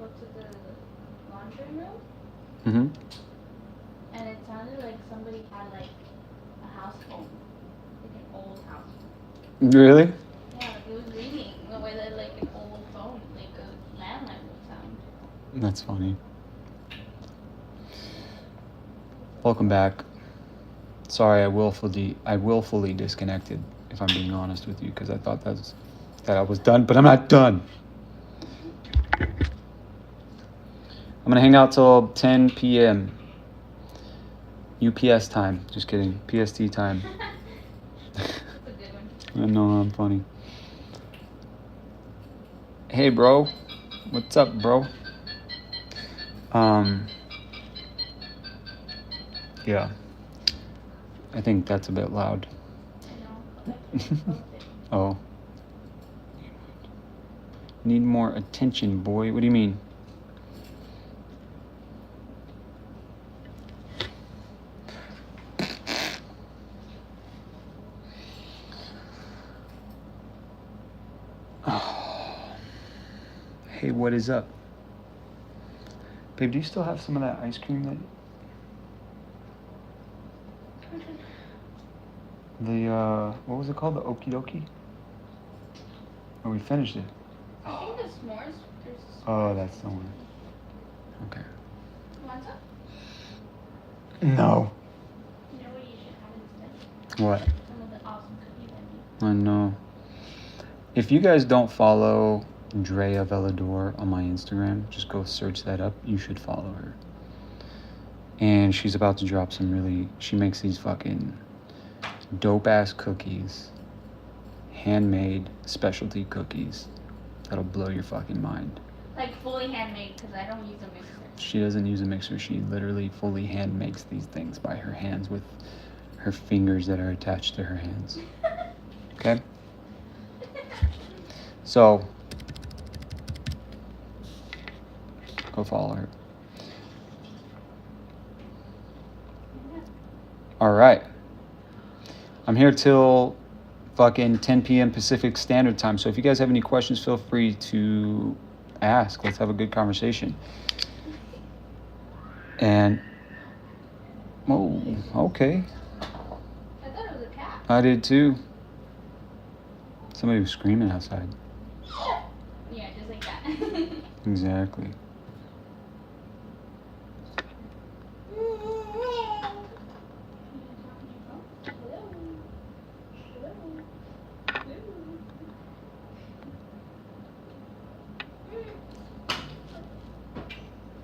go to the laundry room, Mm-hmm. and it sounded like somebody had like a house phone, like an old house phone. Really? Yeah, like it was ringing the way that like an old phone, like a landline would sound. That's funny. Welcome back. Sorry, I willfully disconnected. If I'm being honest with you, because I thought that I was done, but I'm not done. I'm gonna hang out till 10 p.m. UPS time. Just kidding. PST time. That's a good one. I know I'm funny. Hey, bro. What's up, bro? Um. Yeah. I think that's a bit loud. I know, but I can't close it. Oh. Need more attention, boy. What do you mean? Hey, what is up? Babe, do you still have some of that ice cream that... what was it called? The Okie Dokie? Oh, we finished it. I think the s'mores. There's s'mores. Oh, that's the one. Okay. You want some? No. You know what you should have instead? What? Some of the awesome cookies I made. I know. If you guys don't follow Drea Velador on my Instagram, just go search that up. You should follow her. And she's about to drop some really... She makes these fucking dope-ass cookies. Handmade specialty cookies. That'll blow your fucking mind. Like fully handmade, because I don't use a mixer. She doesn't use a mixer. She literally fully hand makes these things by her hands with her fingers that are attached to her hands. Okay? So, go follow her. All right. I'm here till fucking 10 p.m. Pacific Standard Time. So if you guys have any questions, feel free to ask. Let's have a good conversation. And, oh, okay. I thought it was a cat. I did too. Somebody was screaming outside. Yeah, just like that. Exactly.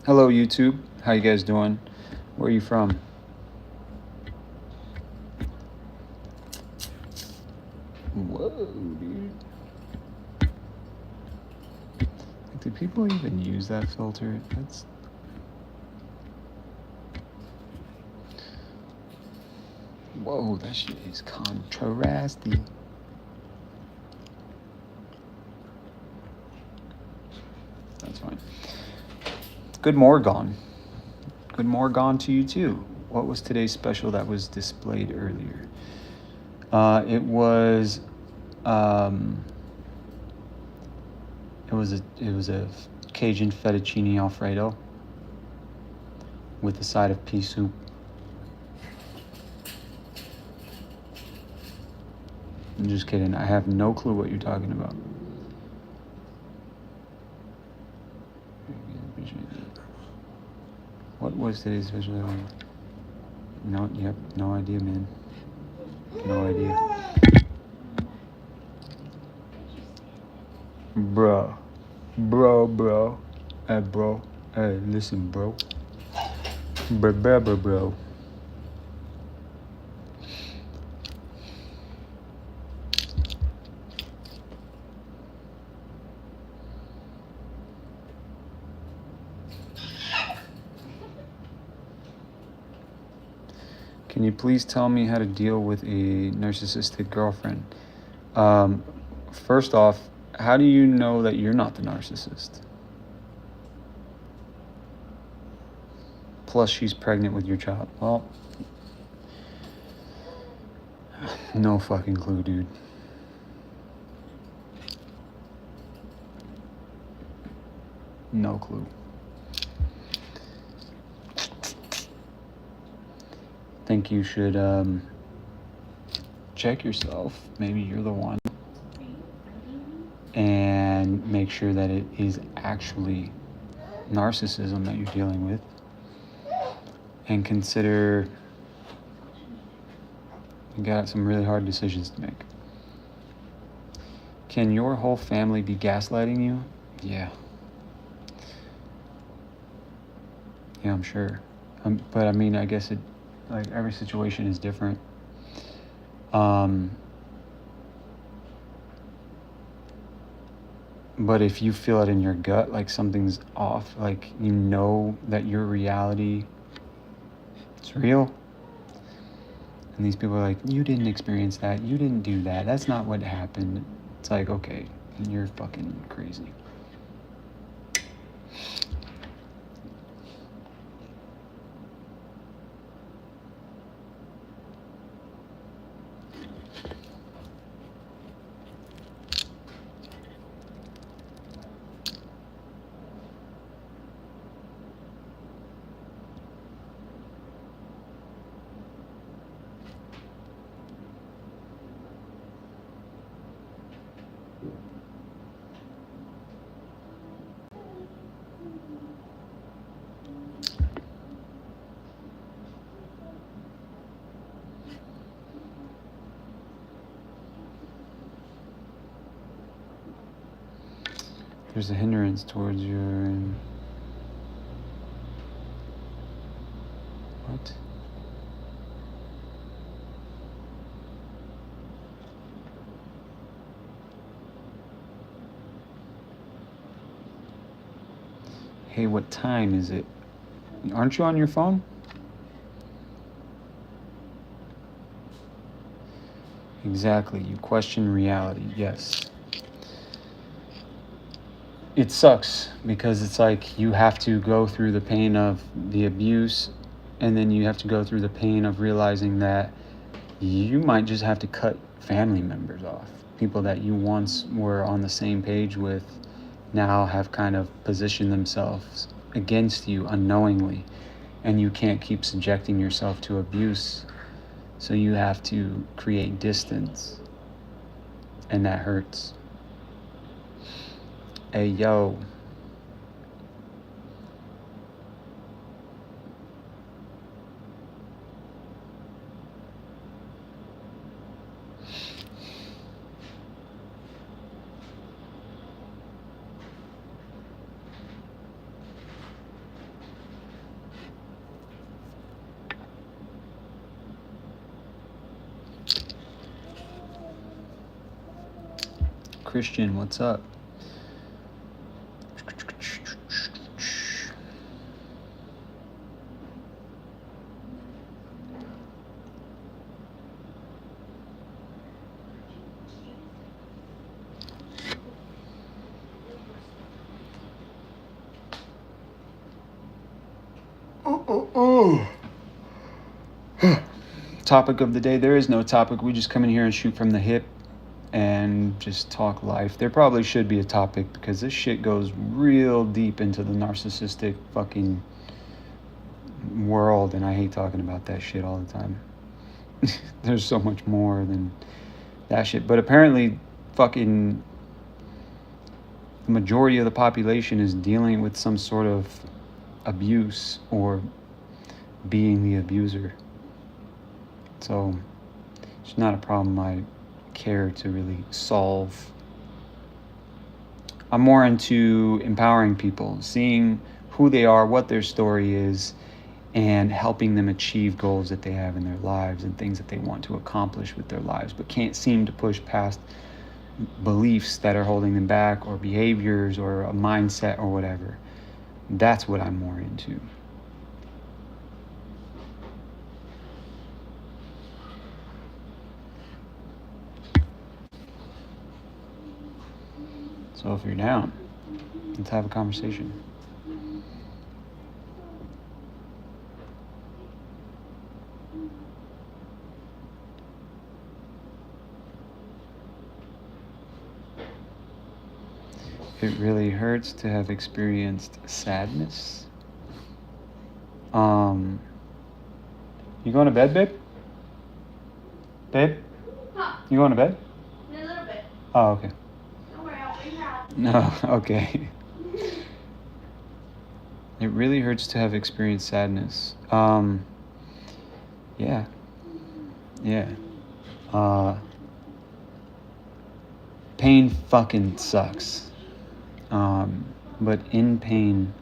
Hello, YouTube. How you guys doing? Where are you from? Whoa, dude. Like, do people even use that filter? That's... Whoa, that shit is contrasty. That's fine. Good Morgon. Good Morgon to you too. What was today's special that was displayed earlier? It was a Cajun fettuccine Alfredo with a side of pea soup. I'm just kidding. I have no clue what you're talking about. What was today's special? No, yep, no idea, man. No idea. Bro. Hey, bro. Hey, listen, bro. Bro. Can you please tell me how to deal with a narcissistic girlfriend? First off, how do you know that you're not the narcissist? Plus, she's pregnant with your child. Well, no fucking clue, dude. No clue. Think you should check yourself. Maybe you're the one. And make sure that it is actually narcissism that you're dealing with. And consider you got some really hard decisions to make. Can your whole family be gaslighting you? Yeah. Yeah, I'm sure. But I mean, I guess it, like, every situation is different. But if you feel it in your gut, like something's off, like you know that your reality is real, and these people are like, you didn't experience that, you didn't do that, that's not what happened. It's like, okay, you're fucking crazy. There's a hindrance towards your... What? Hey, what time is it? Aren't you on your phone? Exactly. You question reality. Yes. It sucks because it's like you have to go through the pain of the abuse, and then you have to go through the pain of realizing that you might just have to cut family members off. People that you once were on the same page with now have kind of positioned themselves against you unknowingly, and you can't keep subjecting yourself to abuse. So you have to create distance, and that hurts. Hey, yo. Christian, what's up? Topic of the day. There is no topic. We just come in here and shoot from the hip and just talk life. There probably should be a topic because this shit goes real deep into the narcissistic fucking world, and I hate talking about that shit all the time. There's so much more than that shit. But apparently fucking the majority of the population is dealing with some sort of abuse or being the abuser. So it's not a problem I care to really solve. I'm more into empowering people, seeing who they are, what their story is, and helping them achieve goals that they have in their lives and things that they want to accomplish with their lives, but can't seem to push past beliefs that are holding them back, or behaviors, or a mindset, or whatever. That's what I'm more into. So if you're down, let's have a conversation. It really hurts to have experienced sadness. You going to bed, babe? Babe? Huh? You going to bed? In a little bit. Oh, okay. Don't worry, I'll bring her out. No, okay. It really hurts to have experienced sadness. Yeah. Yeah. Pain fucking sucks. But in pain,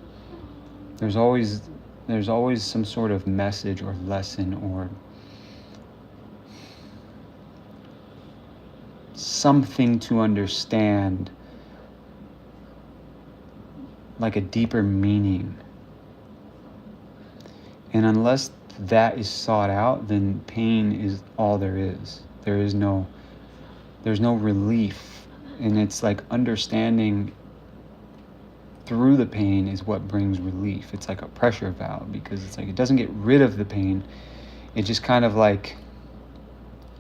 there's always some sort of message or lesson or something to understand, like a deeper meaning. And unless that is sought out, then pain is all there is. There's no relief. And it's like understanding through the pain is what brings relief. It's like a pressure valve, because it's like it doesn't get rid of the pain. It just kind of like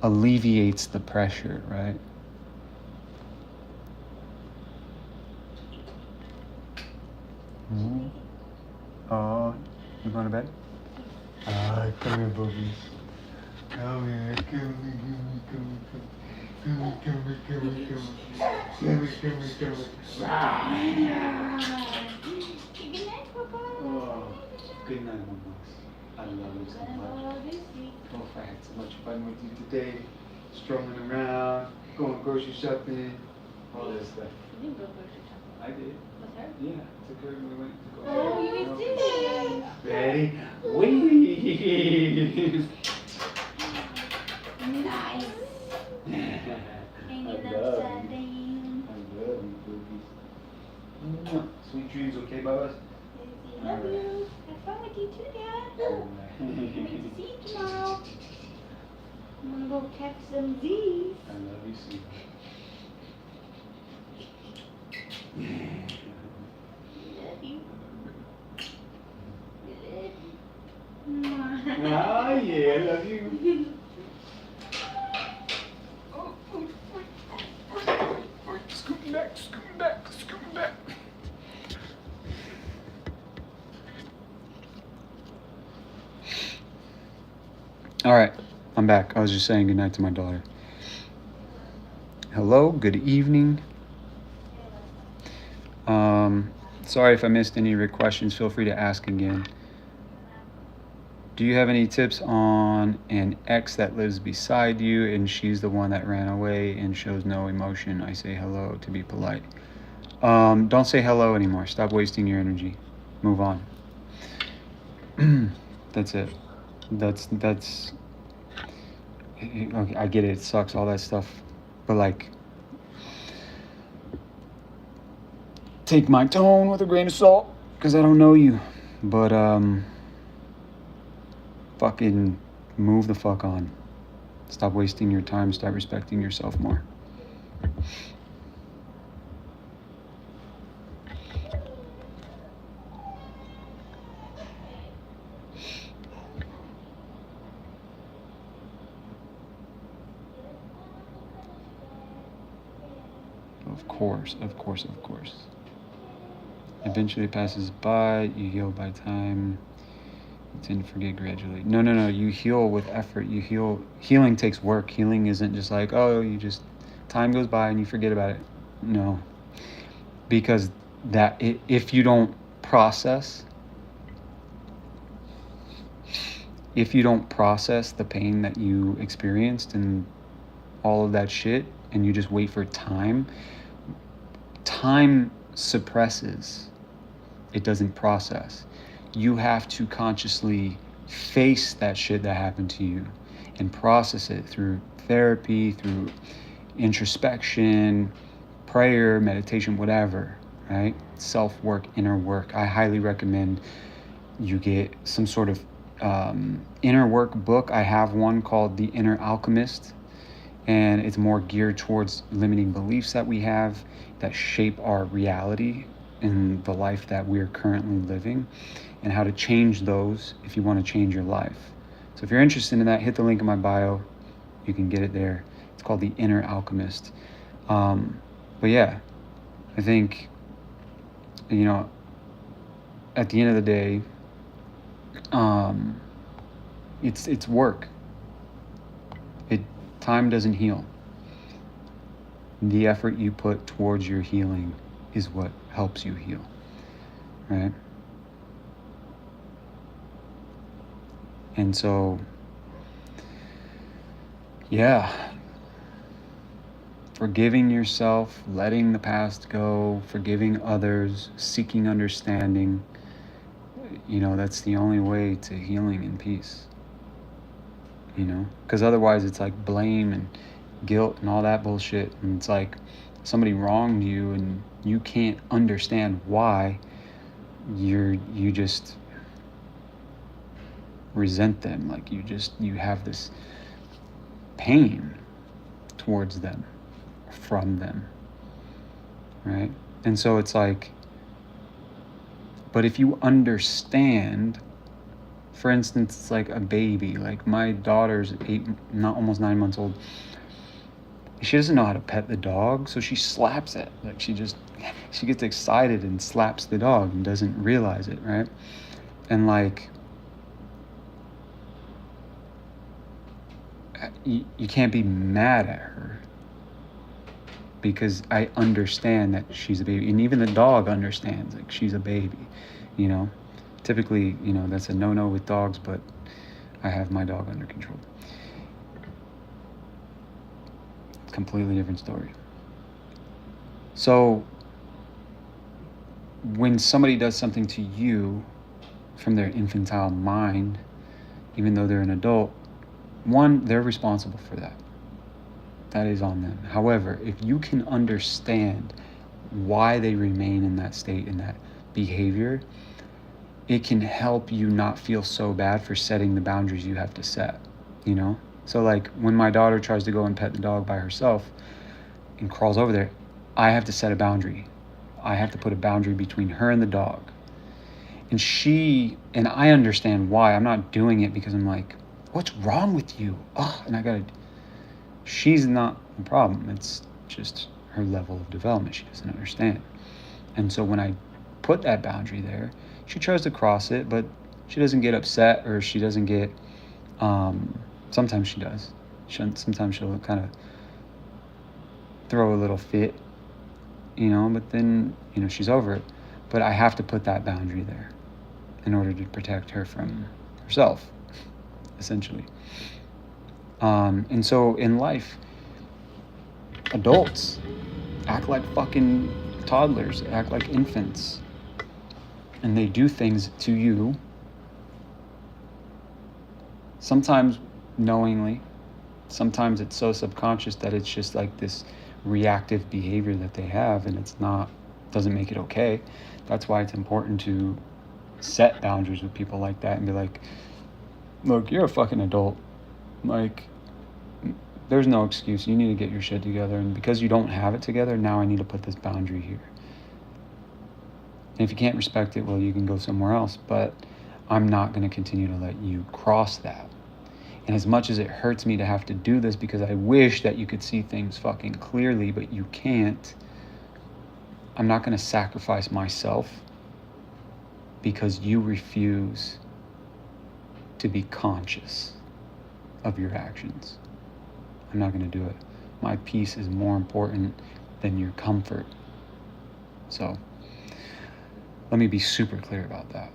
alleviates the pressure, right? Mm-hmm. Oh, you going to bed? Come here, boobies. Come here, come Good night, Papa. Oh, good night, Mama. I love you so much. Oh, I had so much fun with you today. Strolling around, going grocery shopping, all that stuff. You didn't go grocery shopping. I did. With her? Yeah, took her and we went to go. Oh, you did. Ready? Wee! Nice. And you love Sunday. I love you, boobies. Sweet dreams, okay, Bubba? Love you. Have fun with you too, Dad. Can't wait to see you tomorrow. I'm gonna go catch some Z's. I love you, sweet. Love you. Ah, yeah, I love you. Scooting back, scooting back, scooting back. All right, I'm back. I was just saying goodnight to my daughter. Hello, good evening. Sorry if I missed any of your questions. Feel free to ask again. Do you have any tips on an ex that lives beside you and she's the one that ran away and shows no emotion? I say hello to be polite. Don't say hello anymore. Stop wasting your energy. Move on. That's it. That's okay, I get it. It sucks, all that stuff. But like, take my tone with a grain of salt, because I don't know you. But fucking move the fuck on. Stop wasting your time. Start respecting yourself more. Of course, of course, of course. Eventually passes by, you heal by time. You tend to forget gradually. No, you heal with effort. You heal. Healing takes work. Healing isn't just like, oh, you just, time goes by and you forget about it. No. Because if you don't process the pain that you experienced and all of that shit, and you just wait for time suppresses. It doesn't process. You have to consciously face that shit that happened to you and process it through therapy, through introspection, prayer, meditation, whatever, right? Self-work, inner work. I highly recommend you get some sort of inner work book. I have one called The Inner Alchemist, and it's more geared towards limiting beliefs that we have that shape our reality in the life that we're currently living, and how to change those if you want to change your life. So if you're interested in that, hit the link in my bio. You can get it there. It's called The Inner Alchemist. But yeah, I think you know, at the end of the day, it's work. Time doesn't heal. The effort you put towards your healing is what helps you heal, right? And so, yeah, forgiving yourself, letting the past go, forgiving others, seeking understanding, that's the only way to healing and peace, because otherwise it's like blame and guilt and all that bullshit, and it's like somebody wronged you and you can't understand why. You just resent them, like you have this pain towards them, from them, right? And so it's like, but if you understand, for instance, it's like a baby, like my daughter's almost 9 months old. She doesn't know how to pet the dog, so she slaps it. Like she gets excited and slaps the dog and doesn't realize it, right? And like, you can't be mad at her because I understand that she's a baby, and even the dog understands, like, she's a baby, Typically, that's a no-no with dogs, but I have my dog under control. Completely different story. So when somebody does something to you from their infantile mind, even though they're an adult, one, they're responsible for that. That is on them. However, if you can understand why they remain in that state, in that behavior, it can help you not feel so bad for setting the boundaries you have to set, So like when my daughter tries to go and pet the dog by herself and crawls over there, I have to set a boundary. I have to put a boundary between her and the dog. And I understand why. I'm not doing it because I'm like, what's wrong with you? She's not the problem. It's just her level of development. She doesn't understand. And so when I put that boundary there, she tries to cross it, but she doesn't get upset, or she doesn't get, sometimes she does. Sometimes she'll kind of throw a little fit, but then, she's over it. But I have to put that boundary there in order to protect her from herself, essentially. And so in life, adults act like fucking toddlers, act like infants. And they do things to you, sometimes knowingly, sometimes it's so subconscious that it's just like this reactive behavior that they have, and doesn't make it okay. That's why it's important to set boundaries with people like that and be like, look, you're a fucking adult. Like, there's no excuse. You need to get your shit together. And because you don't have it together, now I need to put this boundary here. And if you can't respect it, well, you can go somewhere else. But I'm not going to continue to let you cross that. And as much as it hurts me to have to do this, because I wish that you could see things fucking clearly, but you can't, I'm not going to sacrifice myself because you refuse to be conscious of your actions. I'm not going to do it. My peace is more important than your comfort. So let me be super clear about that.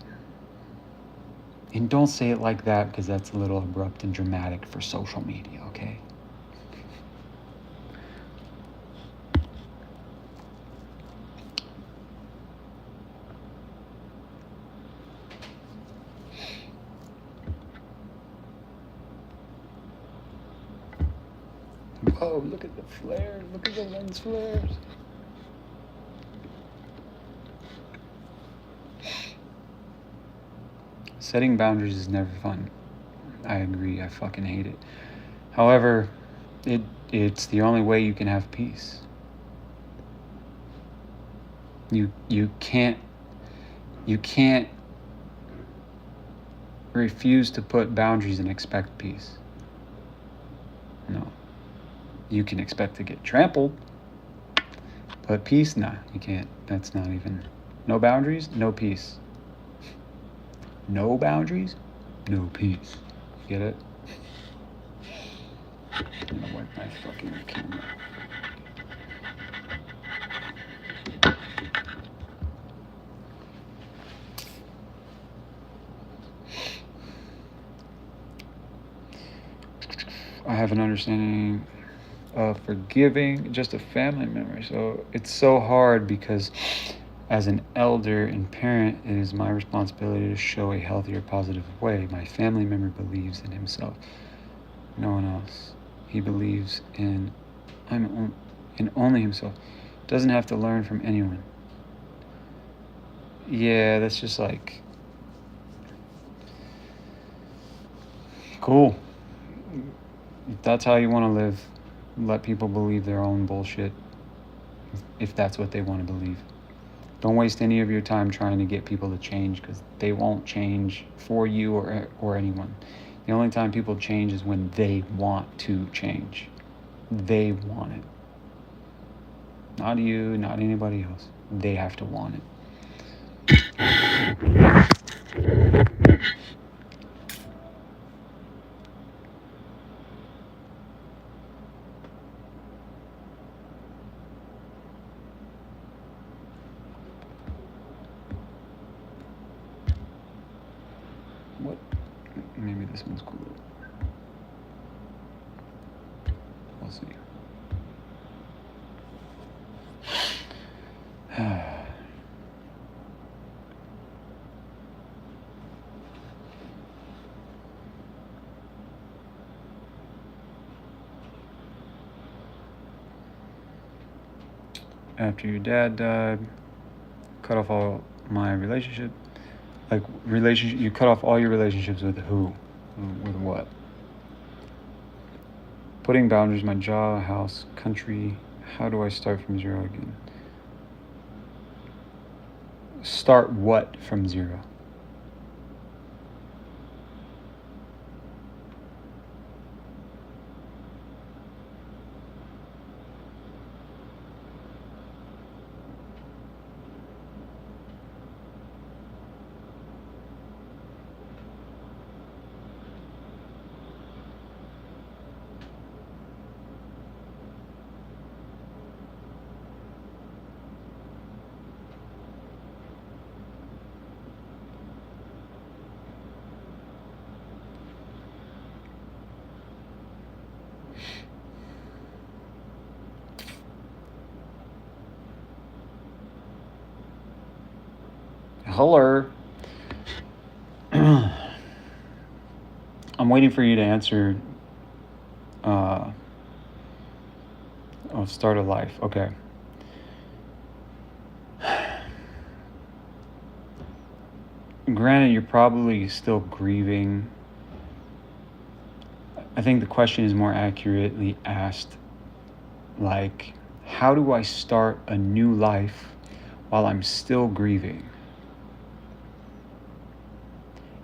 And don't say it like that, because that's a little abrupt and dramatic for social media, okay? Whoa, look at the flare. Look at the lens flares. Setting boundaries is never fun. I agree. I fucking hate it. However, it's the only way you can have peace. You can't refuse to put boundaries and expect peace. No. You can expect to get trampled, but peace, nah, you can't. That's not even No boundaries, no peace. No boundaries, no peace. Get it? I'm gonna wipe my fucking camera. I have an understanding of forgiving just a family member. So it's so hard because as an elder and parent, it is my responsibility to show a healthier, positive way. My family member believes in himself, no one else. He believes in only himself. Doesn't have to learn from anyone. Yeah, that's just like cool. If that's how you want to live, let people believe their own bullshit if that's what they want to believe. Don't waste any of your time trying to get people to change, because they won't change for you or anyone. The only time people change is when they want to change. They want it. Not you, not anybody else. They have to want it. What? Maybe this one's cool. We'll see. After your dad died, cut off all my relationship. Like relationship, you cut off all your relationships with who? With what? Putting boundaries, my job, house, country. How do I start from zero again? Start what from zero? Hello. I'm waiting for you to answer. Start a life. Okay. Granted, you're probably still grieving. I think the question is more accurately asked, like, how do I start a new life while I'm still grieving?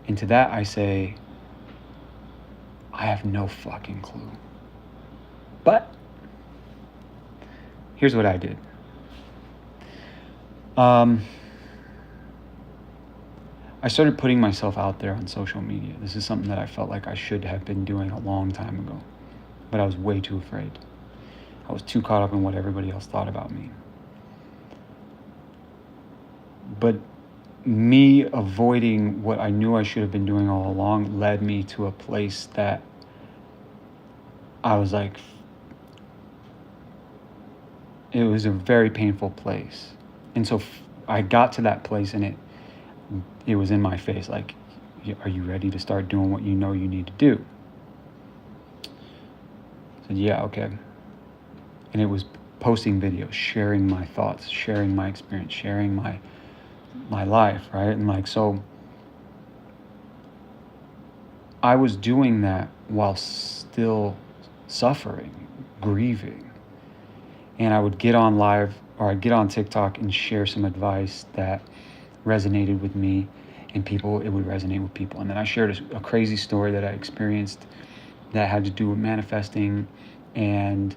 And to that I say, I have no fucking clue. But here's what I did. I started putting myself out there on social media. This is something that I felt like I should have been doing a long time ago, but I was way too afraid. I was too caught up in what everybody else thought about me. But me avoiding what I knew I should have been doing all along led me to a place that I was like, it was a very painful place. And so I got to that place, and it was in my face, like, are you ready to start doing what you know you need to do? I said, yeah, okay. And it was posting videos, sharing my thoughts, sharing my experience, sharing my life, right? And like, so I was doing that while still suffering, grieving. And I would get on live, or I'd get on TikTok and share some advice that resonated with me, and it would resonate with people. And then I shared a crazy story that I experienced that had to do with manifesting, and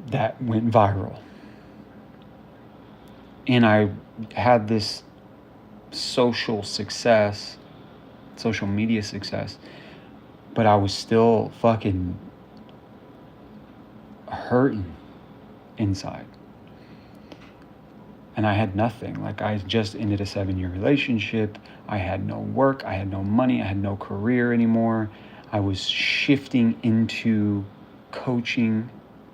that went viral. And I had this social media success, but I was still fucking hurting inside. And I had nothing. Like, I just ended a 7-year relationship. I had no work. I had no money. I had no career anymore. I was shifting into coaching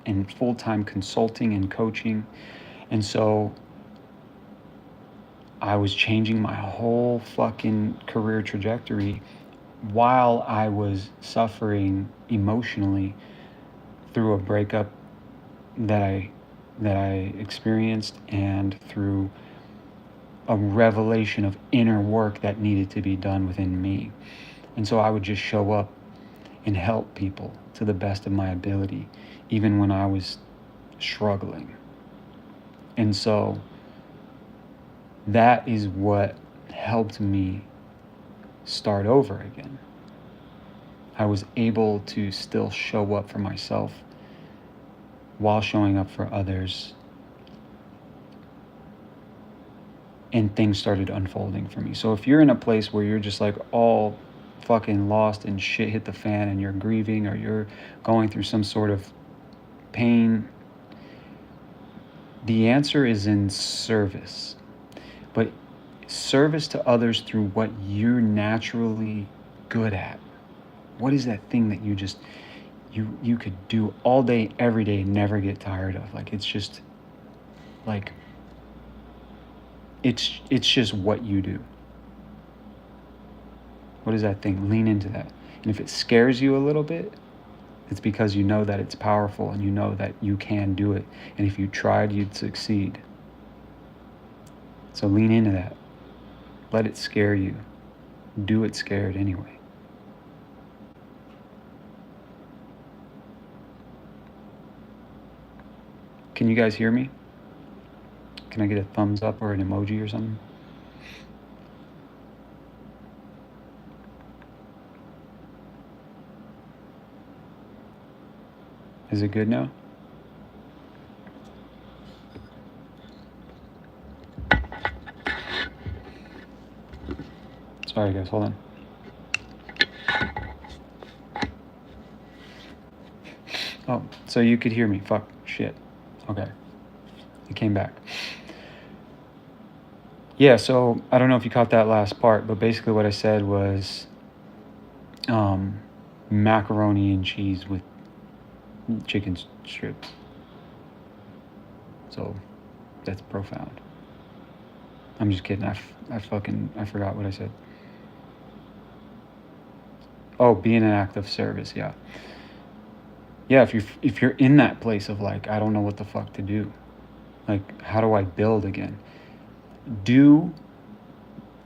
and full-time consulting and coaching. And so I was changing my whole fucking career trajectory while I was suffering emotionally through a breakup that I experienced, and through a revelation of inner work that needed to be done within me. And so I would just show up and help people to the best of my ability, even when I was struggling. And so that is what helped me start over again. I was able to still show up for myself while showing up for others. And things started unfolding for me. So if you're in a place where you're just like all fucking lost and shit hit the fan, and you're grieving, or you're going through some sort of pain, the answer is in service. But service to others through what you're naturally good at. What is that thing that you could do all day, every day, and never get tired of? Like, it's just like, it's just what you do. What is that thing? Lean into that. And if it scares you a little bit, it's because you know that it's powerful, and you know that you can do it. And if you tried, you'd succeed. So lean into that. Let it scare you. Do it scared anyway. Can you guys hear me? Can I get a thumbs up or an emoji or something? Is it good now? Sorry guys, hold on. Oh, so you could hear me. Fuck, shit. Okay. It came back. Yeah, so I don't know if you caught that last part, but basically what I said was macaroni and cheese with chicken strips. So that's profound. I'm just kidding. I forgot what I said. Oh, being an act of service, yeah. Yeah, if you're in that place of like, I don't know what the fuck to do. Like, how do I build again? Do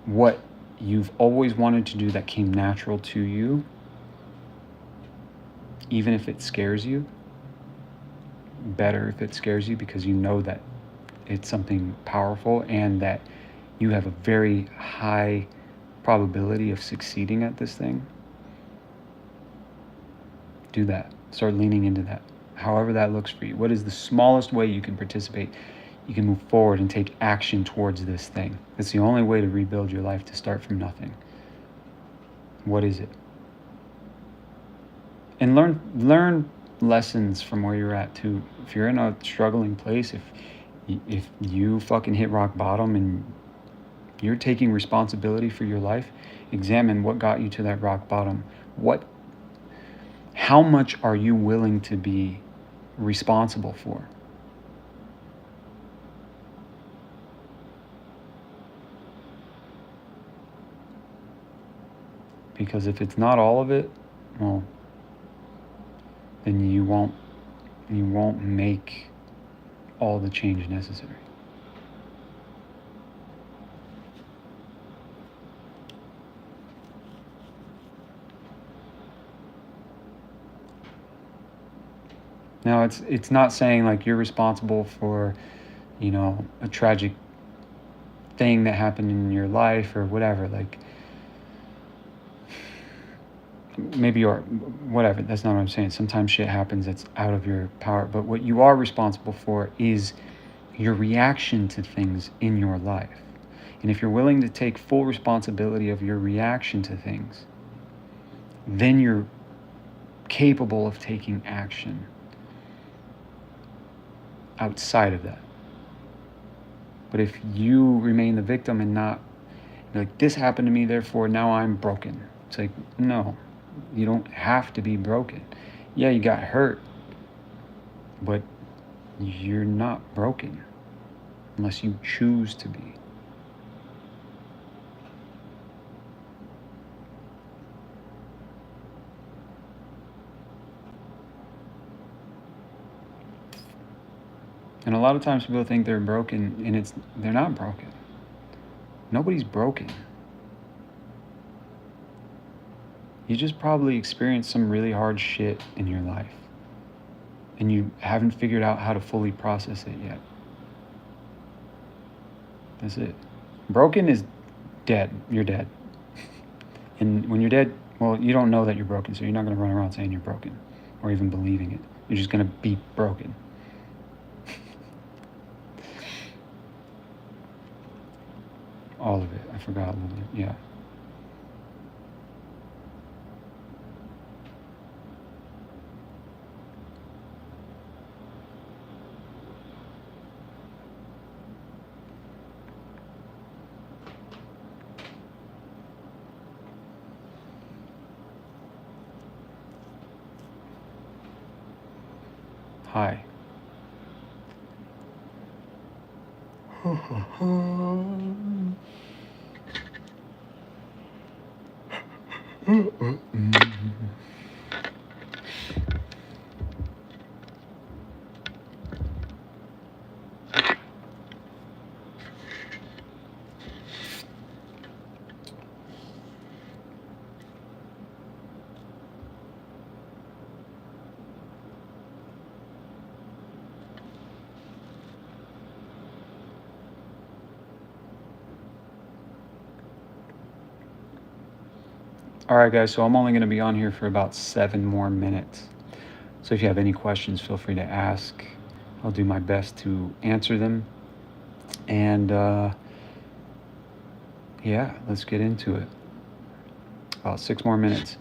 what you've always wanted to do that came natural to you, even if it scares you. Better if it scares you, because you know that it's something powerful, and that you have a very high probability of succeeding at this thing. Do that. Start leaning into that. However that looks for you. What is the smallest way you can participate? You can move forward and take action towards this thing. It's the only way to rebuild your life, to start from nothing. What is it? And learn lessons from where you're at too. If you're in a struggling place, if you fucking hit rock bottom and you're taking responsibility for your life, examine what got you to that rock bottom. How much are you willing to be responsible for? Because if it's not all of it, well, then you won't make all the change necessary. Now, it's not saying like you're responsible for, a tragic thing that happened in your life or whatever. Like, maybe you're, whatever. That's not what I'm saying. Sometimes shit happens that's out of your power. But what you are responsible for is your reaction to things in your life. And if you're willing to take full responsibility of your reaction to things, then you're capable of taking action outside of that. But if you remain the victim and not like, this happened to me, therefore now I'm broken. It's like, no, you don't have to be broken. Yeah, you got hurt, but you're not broken unless you choose to be. And a lot of times people think they're broken, and they're not broken. Nobody's broken. You just probably experienced some really hard shit in your life, and you haven't figured out how to fully process it yet. That's it. Broken is dead. You're dead. And when you're dead, well, you don't know that you're broken, so you're not going to run around saying you're broken or even believing it. You're just going to be broken. All of it. I forgot. Yeah. Hi. All right, guys, so I'm only going to be on here for about 7 more minutes. So if you have any questions, feel free to ask. I'll do my best to answer them. And yeah, let's get into it. About 6 more minutes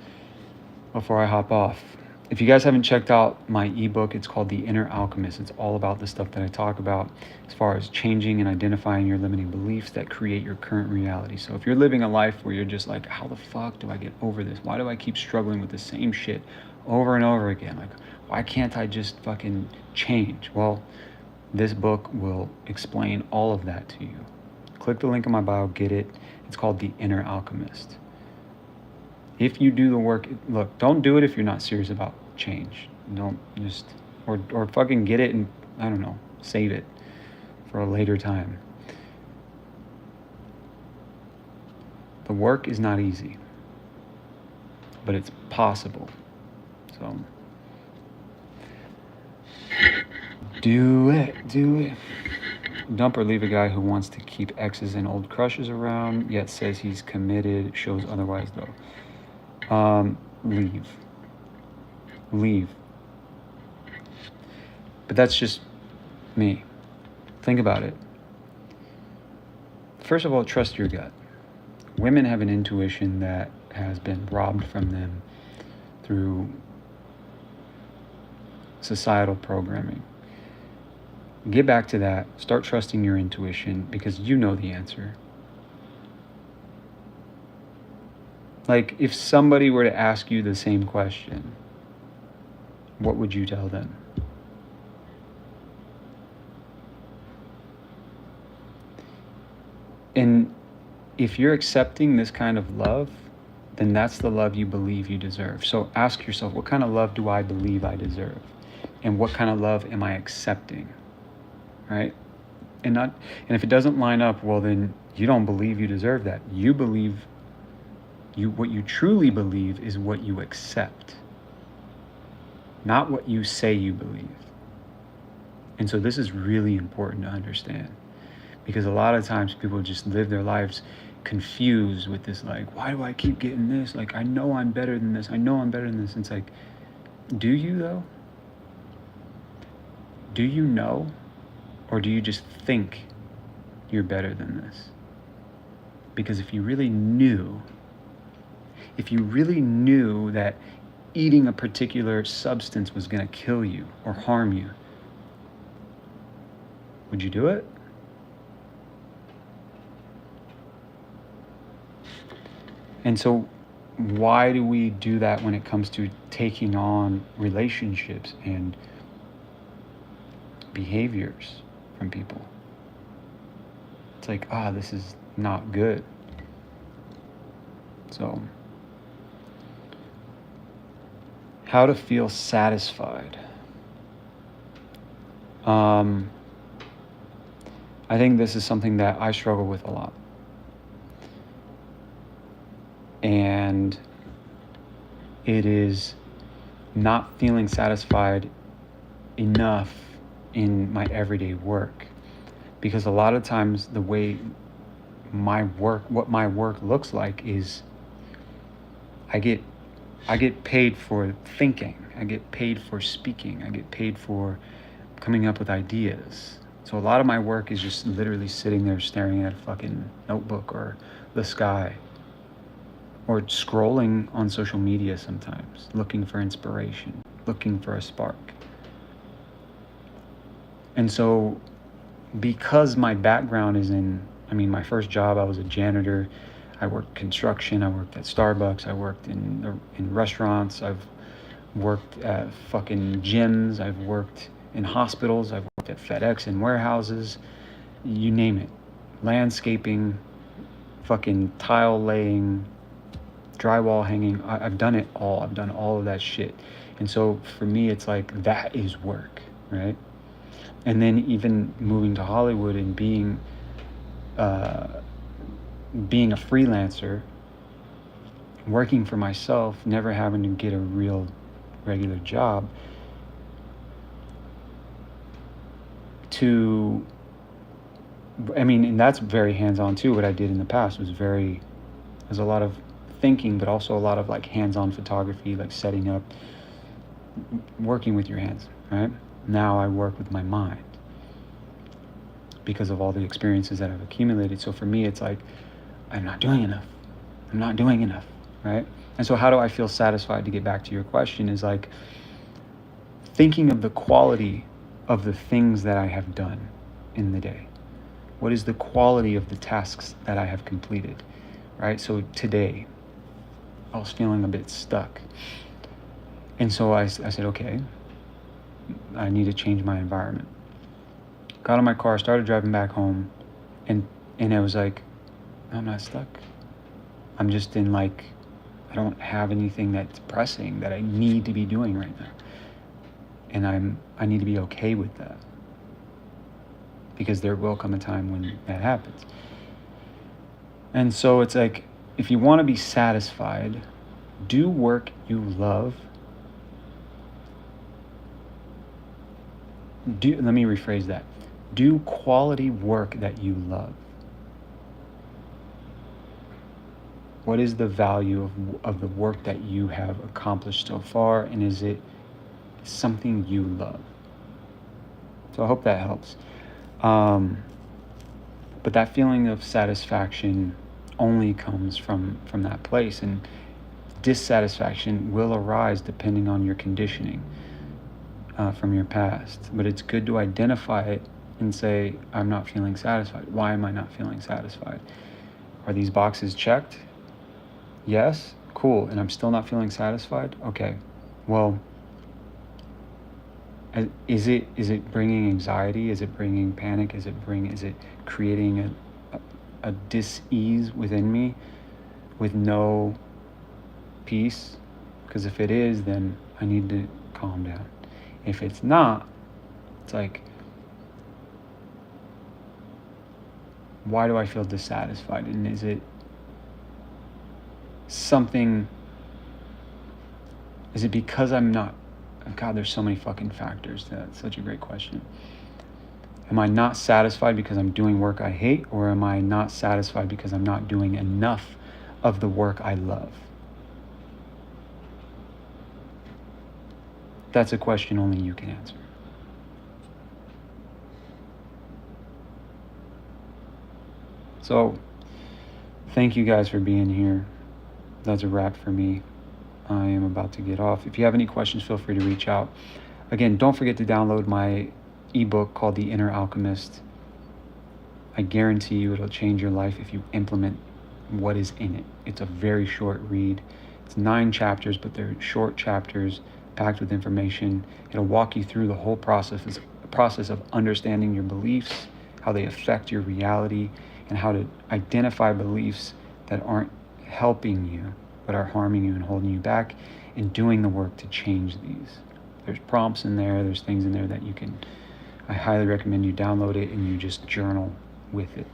before I hop off. If you guys haven't checked out my ebook, it's called The Inner Alchemist. It's all about the stuff that I talk about as far as changing and identifying your limiting beliefs that create your current reality. So if you're living a life where you're just like, how the fuck do I get over this? Why do I keep struggling with the same shit over and over again? Like, why can't I just fucking change? Well, this book will explain all of that to you. Click the link in my bio, get it. It's called The Inner Alchemist. If you do the work, look, don't do it if you're not serious about change. Don't just, or fucking get it and, I don't know, save it for a later time. The work is not easy, but it's possible. So, do it. Dump or leave a guy who wants to keep exes and old crushes around, yet says he's committed, shows otherwise though. Leave. But that's just me. Think about it. First of all, trust your gut. Women have an intuition that has been robbed from them through societal programming. Get back to that. Start trusting your intuition because you know the answer. Like, if somebody were to ask you the same question, what would you tell them? And if you're accepting this kind of love, then that's the love you believe you deserve. So ask yourself, what kind of love do I believe I deserve? And what kind of love am I accepting? Right? And if it doesn't line up, well, then you don't believe you deserve that. You believe what you truly believe is what you accept, not what you say you believe. And so this is really important to understand, because a lot of times people just live their lives confused with this, like, why do I keep getting this? Like, I know I'm better than this. And it's like, do you though? Do you know? Or do you just think you're better than this? Because if you really knew that eating a particular substance was going to kill you or harm you, would you do it? And so why do we do that when it comes to taking on relationships and behaviors from people? It's like, this is not good. So, how to feel satisfied. I think this is something that I struggle with a lot. And it is not feeling satisfied enough in my everyday work. Because a lot of times the way what my work looks like is I get paid for thinking. I get paid for speaking. I get paid for coming up with ideas. So a lot of my work is just literally sitting there staring at a fucking notebook or the sky, or scrolling on social media sometimes, looking for inspiration, looking for a spark. And so because my background is my first job, I was a janitor. I worked construction. I worked at Starbucks. I worked in restaurants. I've worked at fucking gyms. I've worked in hospitals. I've worked at FedEx in warehouses. You name it. Landscaping, fucking tile laying, drywall hanging. I've done it all. I've done all of that shit. And so for me, it's like, that is work, right? And then even moving to Hollywood and being a freelancer, working for myself, never having to get a real regular job, and that's very hands-on too. What I did in the past was there's a lot of thinking, but also a lot of like hands-on photography, like setting up, working with your hands, right? Now I work with my mind because of all the experiences that I've accumulated. So for me, it's like, I'm not doing enough, right? And so how do I feel satisfied, to get back to your question, is like thinking of the quality of the things that I have done in the day. What is the quality of the tasks that I have completed, right? So today, I was feeling a bit stuck. And so I said, okay, I need to change my environment. Got in my car, started driving back home, and I was like, I'm not stuck. I'm just in I don't have anything that's pressing that I need to be doing right now. And I need to be okay with that. Because there will come a time when that happens. And so it's like, if you want to be satisfied, do work you love. Let me rephrase that. Do quality work that you love. What is the value of the work that you have accomplished so far, and is it something you love? So I hope that helps. But that feeling of satisfaction only comes from that place, and dissatisfaction will arise depending on your conditioning from your past. But it's good to identify it and say, I'm not feeling satisfied. Why am I not feeling satisfied? Are these boxes checked? Yes? Cool. And I'm still not feeling satisfied? Okay. Well, is it bringing anxiety? Is it bringing panic? Is it creating a dis-ease within me with no peace? Because if it is, then I need to calm down. If it's not, it's like, why do I feel dissatisfied? And is it something, is it because I'm not, God, there's so many fucking factors. That's such a great question. Am I not satisfied because I'm doing work I hate, or am I not satisfied because I'm not doing enough of the work I love? That's a question only you can answer. So thank you guys for being here. That's a wrap for me. I am about to get off. If you have any questions, feel free to reach out. Again, don't forget to download my ebook called The Inner Alchemist. I guarantee you it'll change your life if you implement what is in it. It's a very short read. It's 9 chapters, but they're short chapters packed with information. It'll walk you through the whole process. It's a process of understanding your beliefs, how they affect your reality, and how to identify beliefs that aren't helping you, but are harming you and holding you back, and doing the work to change these. There's prompts in there, there's things in there that you can, I highly recommend you download it and you just journal with it.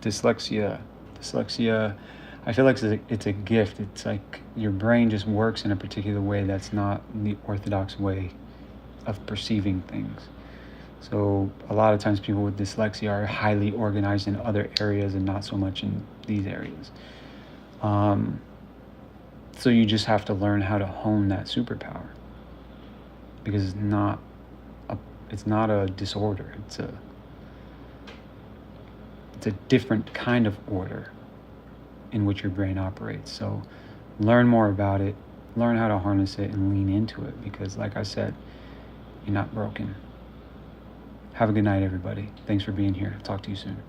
Dyslexia, I feel like it's a gift. It's like your brain just works in a particular way that's not the orthodox way of perceiving things. So a lot of times people with dyslexia are highly organized in other areas and not so much in these areas. So you just have to learn how to hone that superpower, because it's not a disorder. It's a different kind of order in which your brain operates. So learn more about it, learn how to harness it, and lean into it, because like I said, you're not broken. Have a good night, everybody. Thanks for being here. Talk to you soon.